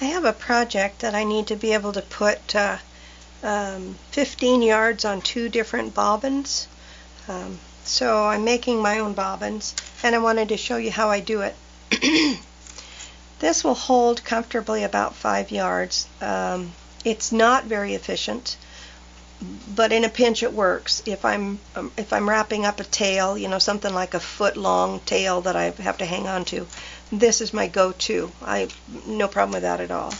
I have a project that I need to be able to put 15 yards on 2 different bobbins. So I'm making my own bobbins, and I wanted to show you how I do it. This will hold comfortably about 5 yards. It's not very efficient, but in a pinch it works. If I'm wrapping up a tail, you know, something like a foot-long tail that I have to hang on to, this is my go-to. No problem with that at all.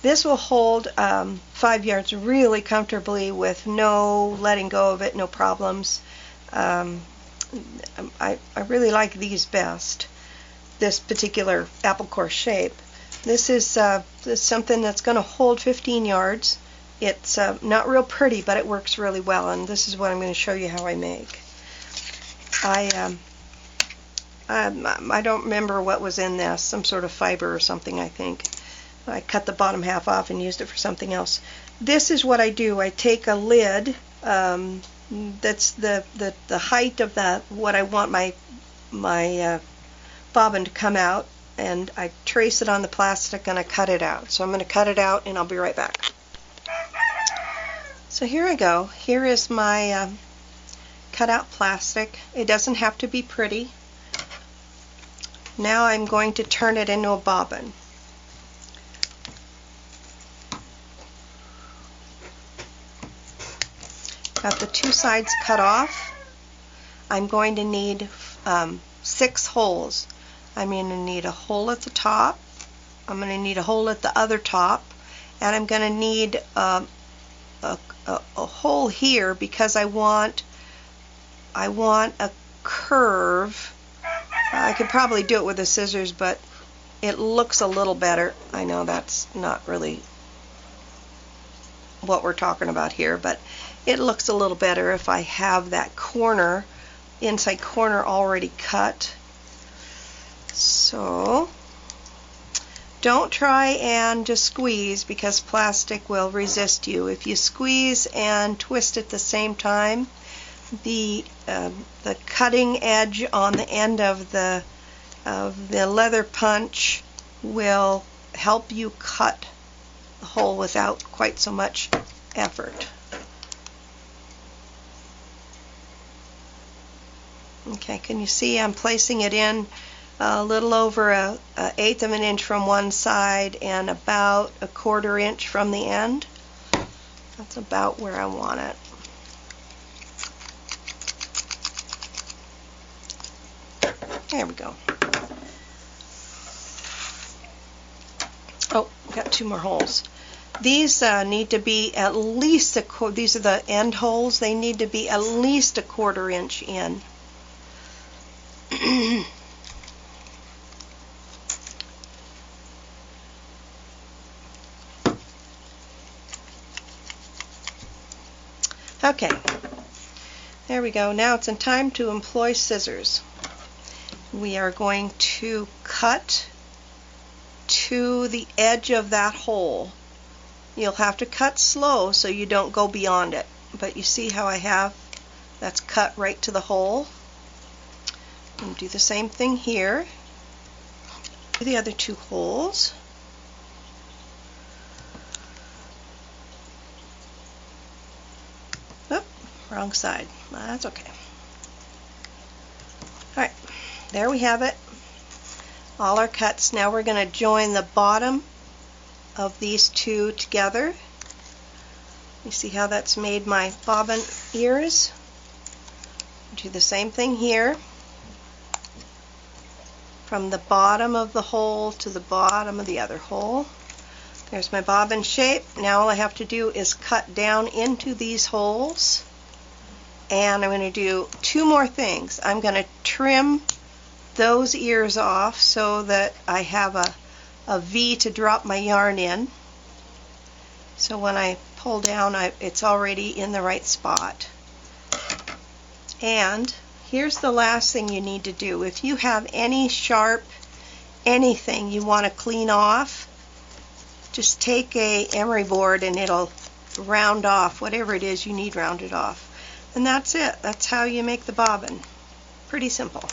This will hold 5 yards really comfortably with no letting go of it, no problems. I really like these best, this particular apple core shape. This is something that's going to hold 15 yards. It's not real pretty, but it works really well, and this is what I'm going to show you how I make. I don't remember what was in this, some sort of fiber or something, I think. I cut the bottom half off and used it for something else. This is what I do. I take a lid that's the height of what I want my bobbin to come out, and I trace it on the plastic and I cut it out. So I'm going to cut it out and I'll be right back. So here I go. Here is my cut out plastic. It doesn't have to be pretty. Now I'm going to turn it into a bobbin. Got the 2 sides cut off. I'm going to need 6 holes. I'm going to need a hole at the top. I'm going to need a hole at the other top, and I'm going to need a hole here because I want a curve. I could probably do it with the scissors, but it looks a little better. I know that's not really what we're talking about here, but it looks a little better if I have that corner, inside corner, already cut. So don't try and just squeeze, because plastic will resist you. If you squeeze and twist at the same time, the cutting edge on the end of the leather punch will help you cut the hole without quite so much effort. Okay, can you see I'm placing it in a little over an 1/8 of an inch from one side and about a 1/4 inch from the end? That's about where I want it. There we go. Oh, got 2 more holes. These need to be at least these are the end holes. They need to be at least a 1/4 inch in. Okay, there we go. Now it's in time to employ scissors. We are going to cut to the edge of that hole. You'll have to cut slow so you don't go beyond it, but you see how I have that's cut right to the hole. And do the same thing here. Do the other 2 holes. Oop, wrong side. That's okay. Alright, there we have it. All our cuts. Now we're going to join the bottom of these 2 together. You see how that's made my bobbin ears? Do the same thing here. From the bottom of the hole to the bottom of the other hole. There's my bobbin shape. Now all I have to do is cut down into these holes, and I'm going to do 2 more things. I'm going to trim those ears off so that I have a V to drop my yarn in, so when I pull down it's already in the right spot. And here's the last thing you need to do. If you have any sharp anything you want to clean off, just take a emery board and it'll round off whatever it is you need rounded off. And that's it. That's how you make the bobbin. Pretty simple.